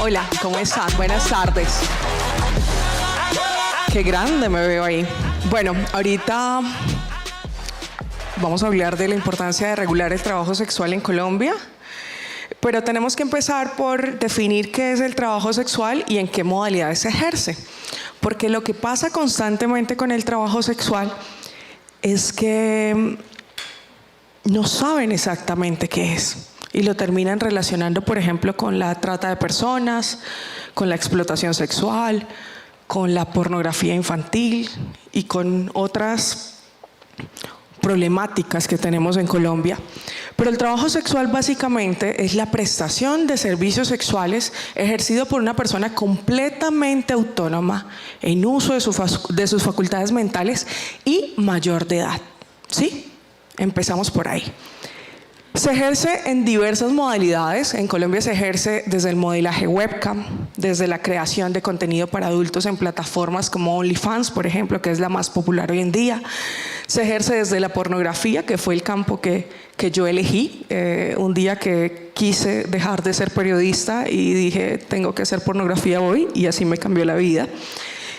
Hola, ¿cómo están? Buenas tardes. Qué grande me veo ahí. Bueno, ahorita vamos a hablar de la importancia de regular el trabajo sexual en Colombia, pero tenemos que empezar por definir qué es el trabajo sexual y en qué modalidades se ejerce. Porque lo que pasa constantemente con el trabajo sexual es que no saben exactamente qué es y lo terminan relacionando, por ejemplo, con la trata de personas, con la explotación sexual, con la pornografía infantil y con otras problemáticas que tenemos en Colombia. Pero el trabajo sexual básicamente es la prestación de servicios sexuales ejercido por una persona completamente autónoma en uso de sus facultades mentales y mayor de edad. ¿Sí? Empezamos por ahí. Se ejerce en diversas modalidades. En Colombia se ejerce desde el modelaje webcam, desde la creación de contenido para adultos en plataformas como OnlyFans, por ejemplo, que es la más popular hoy en día. Se ejerce desde la pornografía, que fue el campo que yo elegí. Un día que quise dejar de ser periodista y dije, tengo que hacer pornografía hoy, y así me cambió la vida.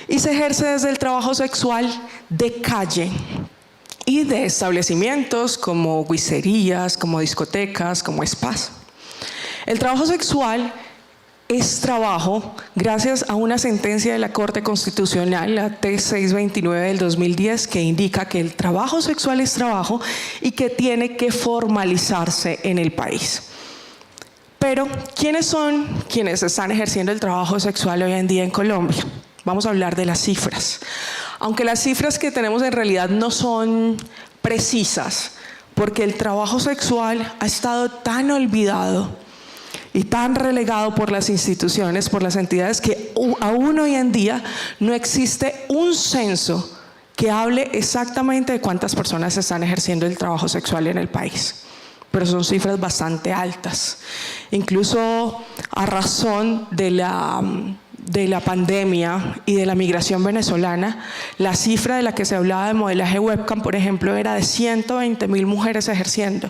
Y se ejerce desde el trabajo sexual de calle y de establecimientos como guiserías, como discotecas, como spas. El trabajo sexual es trabajo gracias a una sentencia de la Corte Constitucional, la T629 del 2010, que indica que el trabajo sexual es trabajo y que tiene que formalizarse en el país. Pero, ¿quiénes son quienes están ejerciendo el trabajo sexual hoy en día en Colombia? Vamos a hablar de las cifras. Aunque las cifras que tenemos en realidad no son precisas, porque el trabajo sexual ha estado tan olvidado y tan relegado por las instituciones, por las entidades, que aún hoy en día no existe un censo que hable exactamente de cuántas personas están ejerciendo el trabajo sexual en el país. Pero son cifras bastante altas. Incluso a razón de la pandemia y de la migración venezolana, la cifra de la que se hablaba de modelaje webcam, por ejemplo, era de 120.000 mujeres ejerciendo.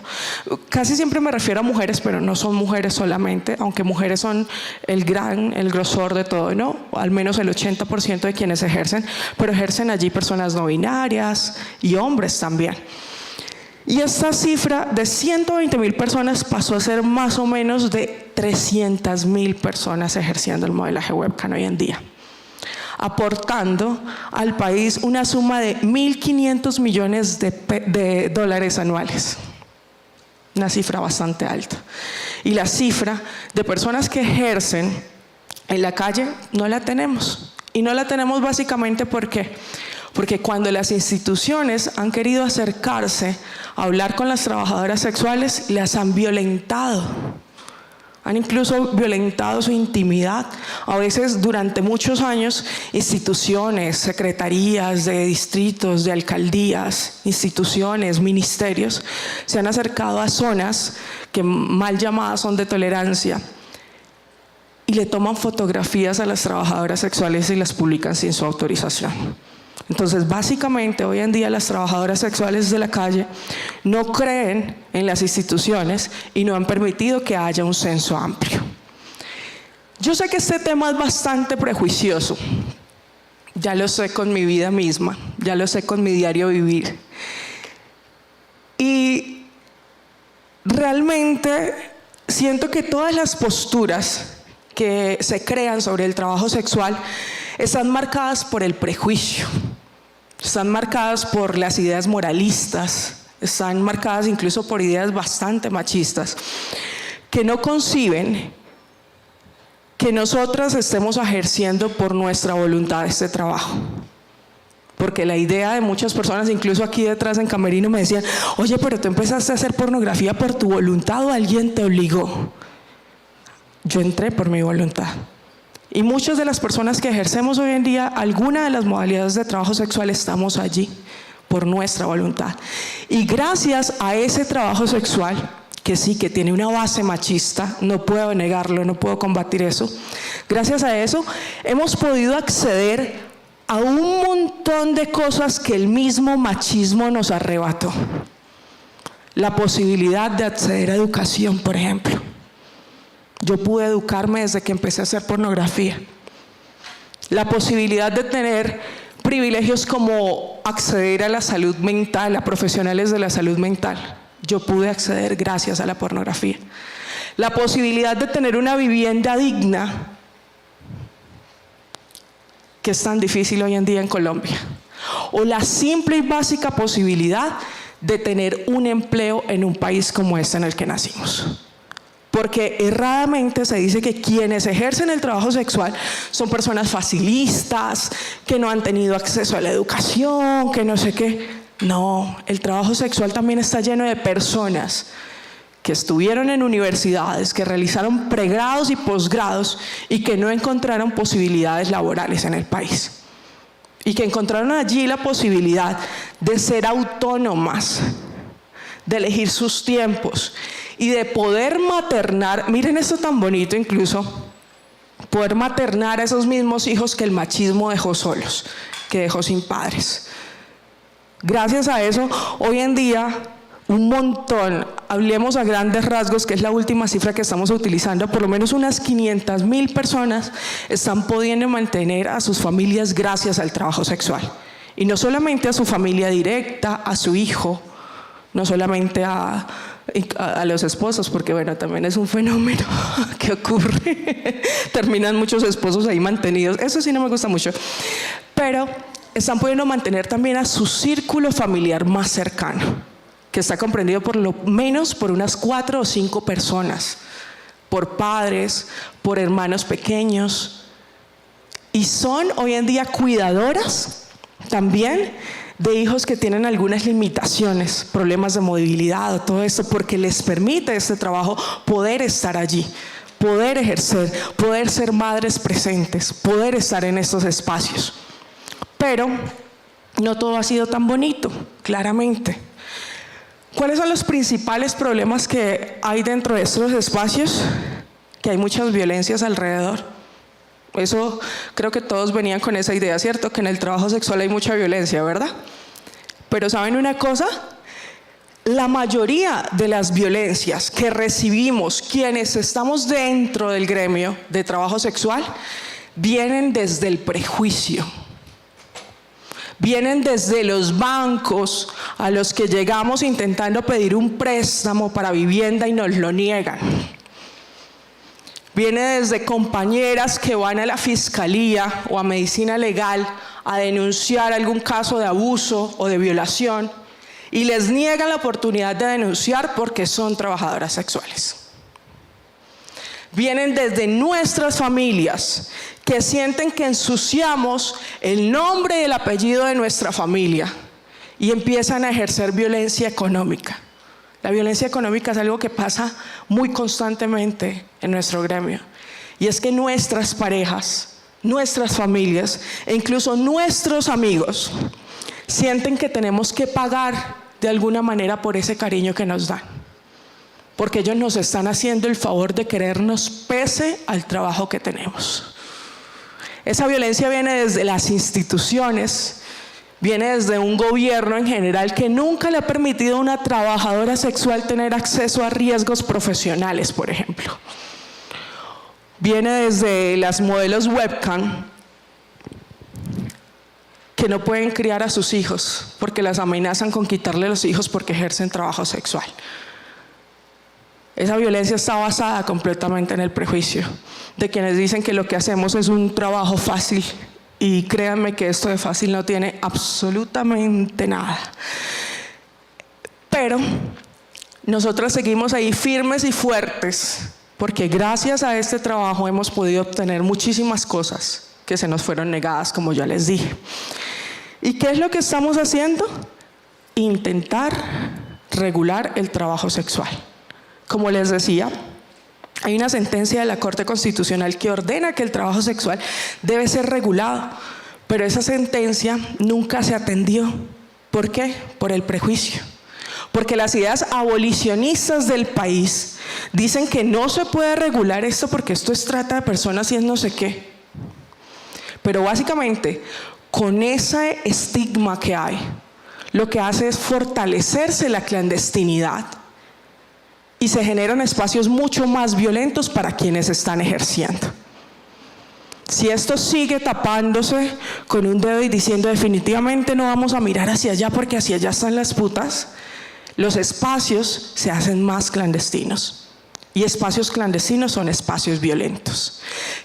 Casi siempre me refiero a mujeres, pero no son mujeres solamente, aunque mujeres son el grosor de todo, ¿no? Al menos el 80% de quienes ejercen, pero ejercen allí personas no binarias y hombres también. Y esta cifra de 120.000 personas pasó a ser más o menos de 300.000 personas ejerciendo el modelaje webcam hoy en día, aportando al país una suma de 1.500 millones de dólares anuales. Una cifra bastante alta. Y la cifra de personas que ejercen en la calle no la tenemos. Y no la tenemos básicamente porque cuando las instituciones han querido acercarse a hablar con las trabajadoras sexuales, las han violentado. Han incluso violentado su intimidad. A veces, durante muchos años, instituciones, secretarías de distritos, de alcaldías, instituciones, ministerios, se han acercado a zonas que mal llamadas son de tolerancia y le toman fotografías a las trabajadoras sexuales y las publican sin su autorización. Entonces, básicamente, hoy en día las trabajadoras sexuales de la calle no creen en las instituciones y no han permitido que haya un censo amplio. Yo sé que este tema es bastante prejuicioso. Ya lo sé con mi vida misma, ya lo sé con mi diario vivir. Y realmente siento que todas las posturas que se crean sobre el trabajo sexual están marcadas por el prejuicio. Están marcadas por las ideas moralistas, están marcadas incluso por ideas bastante machistas, que no conciben que nosotras estemos ejerciendo por nuestra voluntad este trabajo. Porque la idea de muchas personas, incluso aquí detrás en Camerino, me decían, oye, pero tú empezaste a hacer pornografía por tu voluntad o alguien te obligó. Yo entré por mi voluntad. Y muchas de las personas que ejercemos hoy en día alguna de las modalidades de trabajo sexual estamos allí por nuestra voluntad. Y gracias a ese trabajo sexual, que sí, que tiene una base machista, no puedo negarlo, no puedo combatir eso, gracias a eso hemos podido acceder a un montón de cosas que el mismo machismo nos arrebató. La posibilidad de acceder a educación, por ejemplo. Yo pude educarme desde que empecé a hacer pornografía. La posibilidad de tener privilegios como acceder a la salud mental, a profesionales de la salud mental. Yo pude acceder gracias a la pornografía. La posibilidad de tener una vivienda digna, que es tan difícil hoy en día en Colombia. O la simple y básica posibilidad de tener un empleo en un país como este en el que nacimos. Porque erradamente se dice que quienes ejercen el trabajo sexual son personas facilistas, que no han tenido acceso a la educación, que no sé qué. No, el trabajo sexual también está lleno de personas que estuvieron en universidades, que realizaron pregrados y posgrados y que no encontraron posibilidades laborales en el país. Y que encontraron allí la posibilidad de ser autónomas, de elegir sus tiempos y de poder maternar, miren esto tan bonito incluso, poder maternar a esos mismos hijos que el machismo dejó solos, que dejó sin padres. Gracias a eso, hoy en día, un montón, hablemos a grandes rasgos, que es la última cifra que estamos utilizando, por lo menos unas 500,000 personas están pudiendo mantener a sus familias gracias al trabajo sexual. Y no solamente a su familia directa, a su hijo, no solamente a los esposos, porque bueno, también es un fenómeno que ocurre. Terminan muchos esposos ahí mantenidos, eso sí no me gusta mucho. Pero están pudiendo mantener también a su círculo familiar más cercano, que está comprendido por lo menos por unas 4 o 5 personas, por padres, por hermanos pequeños, y son hoy en día cuidadoras también de hijos que tienen algunas limitaciones, problemas de movilidad o todo esto, porque les permite este trabajo poder estar allí, poder ejercer, poder ser madres presentes, poder estar en estos espacios. Pero no todo ha sido tan bonito, claramente. ¿Cuáles son los principales problemas que hay dentro de estos espacios? Que hay muchas violencias alrededor. Eso creo que todos venían con esa idea, ¿cierto? Que en el trabajo sexual hay mucha violencia, ¿verdad? Pero ¿saben una cosa? La mayoría de las violencias que recibimos quienes estamos dentro del gremio de trabajo sexual vienen desde el prejuicio. Vienen desde los bancos a los que llegamos intentando pedir un préstamo para vivienda y nos lo niegan. Viene desde compañeras que van a la fiscalía o a medicina legal a denunciar algún caso de abuso o de violación y les niegan la oportunidad de denunciar porque son trabajadoras sexuales. Vienen desde nuestras familias que sienten que ensuciamos el nombre y el apellido de nuestra familia y empiezan a ejercer violencia económica. La violencia económica es algo que pasa muy constantemente en nuestro gremio. Y es que nuestras parejas, nuestras familias e incluso nuestros amigos sienten que tenemos que pagar de alguna manera por ese cariño que nos dan. Porque ellos nos están haciendo el favor de querernos pese al trabajo que tenemos. Esa violencia viene desde las instituciones, viene desde un gobierno en general que nunca le ha permitido a una trabajadora sexual tener acceso a riesgos profesionales, por ejemplo. Viene desde las modelos webcam que no pueden criar a sus hijos porque las amenazan con quitarle los hijos porque ejercen trabajo sexual. Esa violencia está basada completamente en el prejuicio de quienes dicen que lo que hacemos es un trabajo fácil. Y créanme que esto de fácil no tiene absolutamente nada. Pero nosotras seguimos ahí firmes y fuertes, porque gracias a este trabajo hemos podido obtener muchísimas cosas que se nos fueron negadas, como ya les dije. ¿Y qué es lo que estamos haciendo? Intentar regular el trabajo sexual. Como les decía, hay una sentencia de la Corte Constitucional que ordena que el trabajo sexual debe ser regulado, pero esa sentencia nunca se atendió. ¿Por qué? Por el prejuicio. Porque las ideas abolicionistas del país dicen que no se puede regular esto porque esto es trata de personas y es no sé qué. Pero básicamente, con ese estigma que hay, lo que hace es fortalecerse la clandestinidad. y se generan espacios mucho más violentos para quienes están ejerciendo. Si esto sigue tapándose con un dedo y diciendo definitivamente no vamos a mirar hacia allá porque hacia allá están las putas, los espacios se hacen más clandestinos. Y espacios clandestinos son espacios violentos.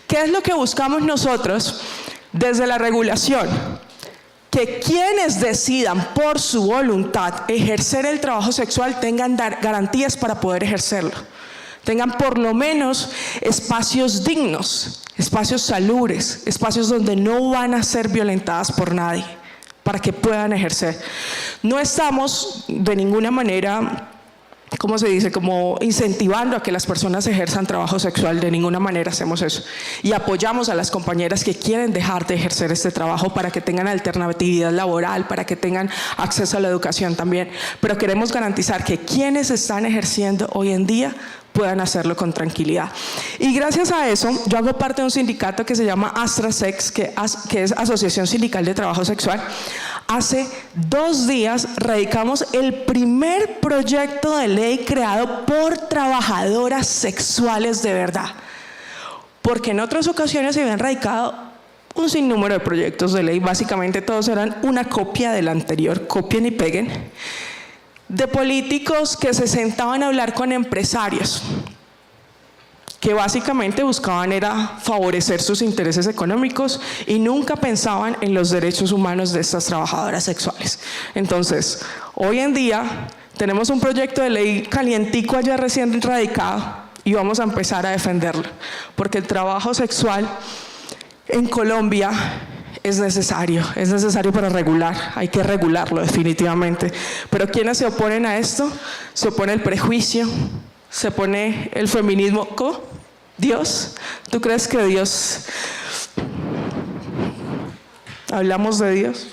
¿Qué es lo que buscamos nosotros desde la regulación? Que quienes decidan por su voluntad ejercer el trabajo sexual tengan garantías para poder ejercerlo. Tengan por lo menos espacios dignos, espacios salubres, espacios donde no van a ser violentadas por nadie, para que puedan ejercer. No estamos de ninguna manera, ¿cómo se dice?, como incentivando a que las personas ejerzan trabajo sexual. De ninguna manera hacemos eso. Y apoyamos a las compañeras que quieren dejar de ejercer este trabajo para que tengan alternatividad laboral, para que tengan acceso a la educación también. Pero queremos garantizar que quienes están ejerciendo hoy en día puedan hacerlo con tranquilidad. Y gracias a eso, yo hago parte de un sindicato que se llama AstraSex, que es Asociación Sindical de Trabajo Sexual. Hace 2 días radicamos el primer proyecto de ley creado por trabajadoras sexuales de verdad, porque en otras ocasiones se habían radicado un sinnúmero de proyectos de ley, básicamente todos eran una copia del anterior, copien y peguen, de políticos que se sentaban a hablar con empresarios, que básicamente buscaban era favorecer sus intereses económicos y nunca pensaban en los derechos humanos de estas trabajadoras sexuales. Entonces, hoy en día tenemos un proyecto de ley calientico allá recién radicado y vamos a empezar a defenderlo, porque el trabajo sexual en Colombia es necesario para regular, hay que regularlo definitivamente. Pero ¿quiénes se oponen a esto? Se opone el prejuicio, se opone el feminismo. ¿Cómo? ¿Dios? ¿Tú crees que Dios? ¿Hablamos de Dios?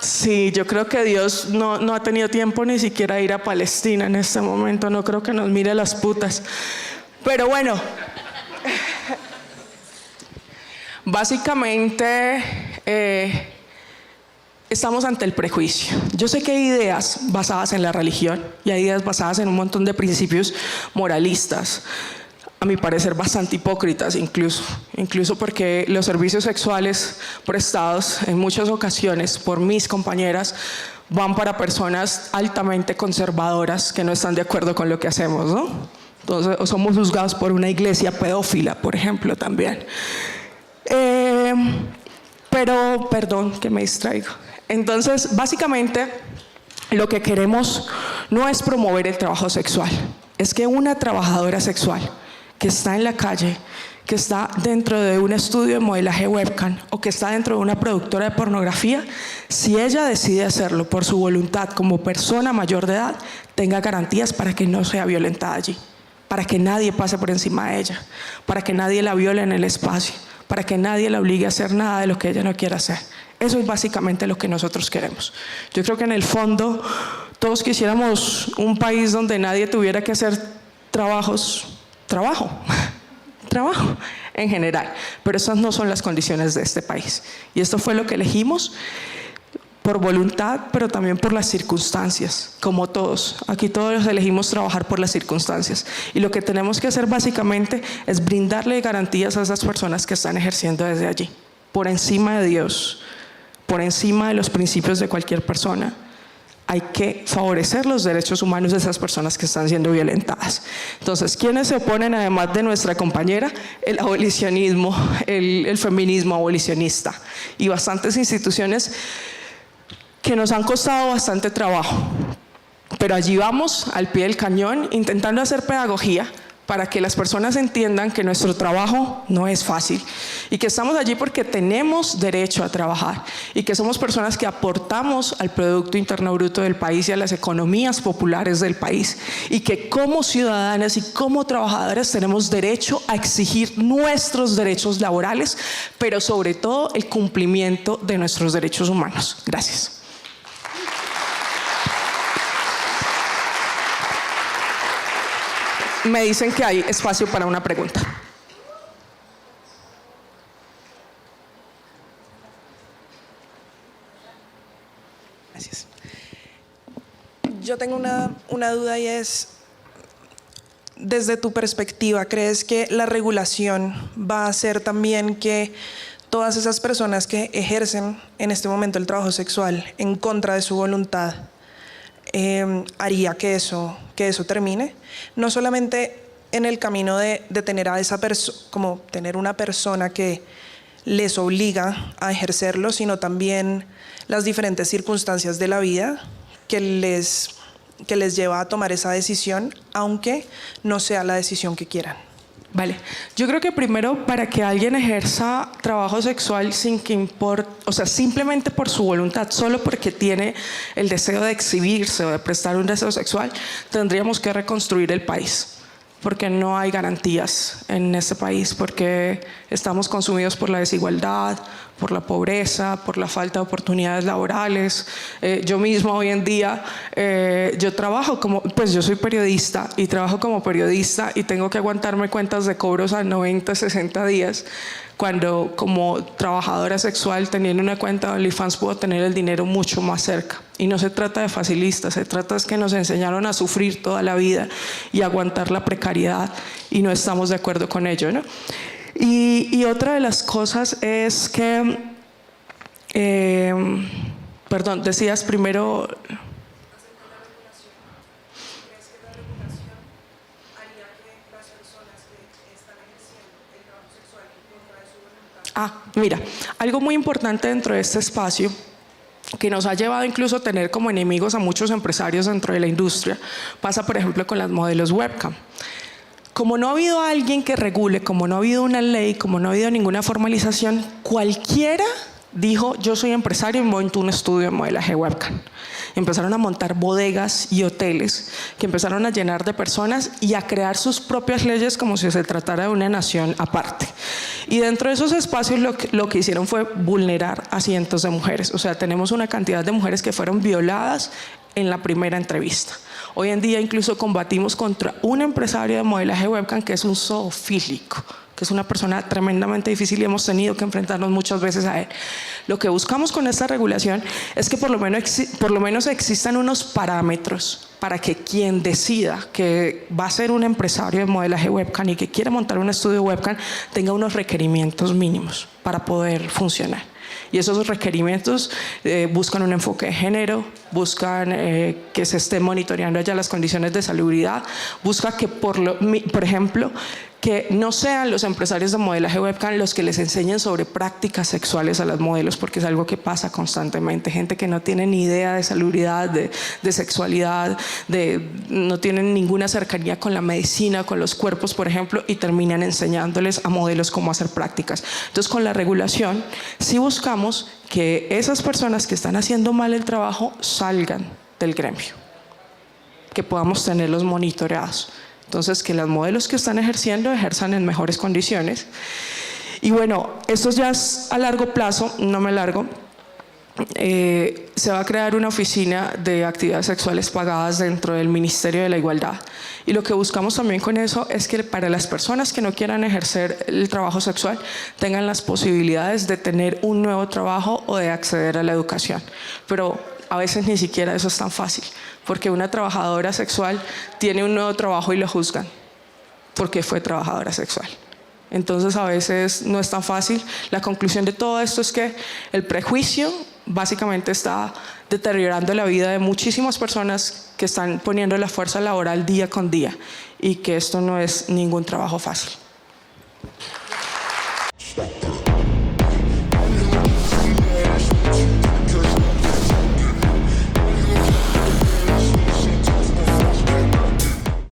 Sí, yo creo que Dios no ha tenido tiempo ni siquiera de ir a Palestina en este momento, no creo que nos mire las putas. Pero bueno, básicamente estamos ante el prejuicio. Yo sé que hay ideas basadas en la religión y hay ideas basadas en un montón de principios moralistas, a mi parecer bastante hipócritas incluso porque los servicios sexuales prestados en muchas ocasiones por mis compañeras van para personas altamente conservadoras que no están de acuerdo con lo que hacemos, ¿no? Entonces, o somos juzgados por una iglesia pedófila, por ejemplo, también. Pero, perdón, que me distraigo. Entonces, básicamente, lo que queremos no es promover el trabajo sexual, es que una trabajadora sexual que está en la calle, que está dentro de un estudio de modelaje webcam o que está dentro de una productora de pornografía, si ella decide hacerlo por su voluntad como persona mayor de edad, tenga garantías para que no sea violentada allí, para que nadie pase por encima de ella, para que nadie la viole en el espacio, para que nadie la obligue a hacer nada de lo que ella no quiera hacer. Eso es básicamente lo que nosotros queremos. Yo creo que en el fondo todos quisiéramos un país donde nadie tuviera que hacer trabajo en general, pero esas no son las condiciones de este país. Y esto fue lo que elegimos por voluntad, pero también por las circunstancias, como todos. Aquí todos elegimos trabajar por las circunstancias. Y lo que tenemos que hacer básicamente es brindarle garantías a esas personas que están ejerciendo desde allí, por encima de Dios, por encima de los principios de cualquier persona. Hay que favorecer los derechos humanos de esas personas que están siendo violentadas. Entonces, ¿quiénes se oponen además de nuestra compañera? El abolicionismo, el feminismo abolicionista y bastantes instituciones que nos han costado bastante trabajo. Pero allí vamos al pie del cañón intentando hacer pedagogía para que las personas entiendan que nuestro trabajo no es fácil y que estamos allí porque tenemos derecho a trabajar y que somos personas que aportamos al Producto Interno Bruto del país y a las economías populares del país y que como ciudadanas y como trabajadoras tenemos derecho a exigir nuestros derechos laborales, pero sobre todo el cumplimiento de nuestros derechos humanos. Gracias. Me dicen que hay espacio para una pregunta. Gracias. Yo tengo una duda y es, desde tu perspectiva, ¿crees que la regulación va a hacer también que todas esas personas que ejercen en este momento el trabajo sexual en contra de su voluntad haría que eso termine? No solamente en el camino de tener a esa persona, como tener una persona que les obliga a ejercerlo, sino también las diferentes circunstancias de la vida que les lleva a tomar esa decisión, aunque no sea la decisión que quieran. Vale, yo creo que primero, para que alguien ejerza trabajo sexual sin que importe, o sea, simplemente por su voluntad, solo porque tiene el deseo de exhibirse o de prestar un deseo sexual, tendríamos que reconstruir el país, porque no hay garantías en este país, porque estamos consumidos por la desigualdad, por la pobreza, por la falta de oportunidades laborales. Yo misma hoy en día, yo trabajo yo soy periodista y trabajo como periodista y tengo que aguantarme cuentas de cobros a 90, 60 días, cuando como trabajadora sexual, teniendo una cuenta de OnlyFans, puedo tener el dinero mucho más cerca. Y no se trata de facilistas, se trata de que nos enseñaron a sufrir toda la vida y aguantar la precariedad, y no estamos de acuerdo con ello, ¿no? Y otra de las cosas es que, perdón, decías primero... Mira, algo muy importante dentro de este espacio, que nos ha llevado incluso a tener como enemigos a muchos empresarios dentro de la industria, pasa por ejemplo con las modelos webcam. Como no ha habido alguien que regule, como no ha habido una ley, como no ha habido ninguna formalización, cualquiera dijo: yo soy empresario y monto un estudio de modelaje webcam. Empezaron a montar bodegas y hoteles que empezaron a llenar de personas y a crear sus propias leyes como si se tratara de una nación aparte. Y dentro de esos espacios lo que hicieron fue vulnerar a cientos de mujeres. O sea, tenemos una cantidad de mujeres que fueron violadas en la primera entrevista. Hoy en día incluso combatimos contra un empresario de modelaje webcam que es un zoofílico, que es una persona tremendamente difícil y hemos tenido que enfrentarnos muchas veces a él. Lo que buscamos con esta regulación es que por lo menos existan unos parámetros para que quien decida que va a ser un empresario de modelaje webcam y que quiere montar un estudio webcam tenga unos requerimientos mínimos para poder funcionar. Y esos requerimientos buscan un enfoque de género, buscan que se estén monitoreando ya las condiciones de salubridad, busca que, por ejemplo, que no sean los empresarios de modelaje webcam los que les enseñen sobre prácticas sexuales a las modelos, porque es algo que pasa constantemente. Gente que no tiene ni idea de salubridad, de sexualidad, no tienen ninguna cercanía con la medicina, con los cuerpos, por ejemplo, y terminan enseñándoles a modelos cómo hacer prácticas. Entonces, con la regulación, sí buscamos que esas personas que están haciendo mal el trabajo salgan del gremio, que podamos tenerlos monitoreados. Entonces, que las modelos que están ejerzan en mejores condiciones. Y bueno, esto ya es a largo plazo, no me largo. Se va a crear una oficina de actividades sexuales pagadas dentro del Ministerio de la Igualdad. Y lo que buscamos también con eso es que para las personas que no quieran ejercer el trabajo sexual tengan las posibilidades de tener un nuevo trabajo o de acceder a la educación. Pero a veces ni siquiera eso es tan fácil, porque una trabajadora sexual tiene un nuevo trabajo y lo juzgan porque fue trabajadora sexual. Entonces a veces no es tan fácil. La conclusión de todo esto es que el prejuicio básicamente está deteriorando la vida de muchísimas personas que están poniendo la fuerza laboral día con día, y que esto no es ningún trabajo fácil.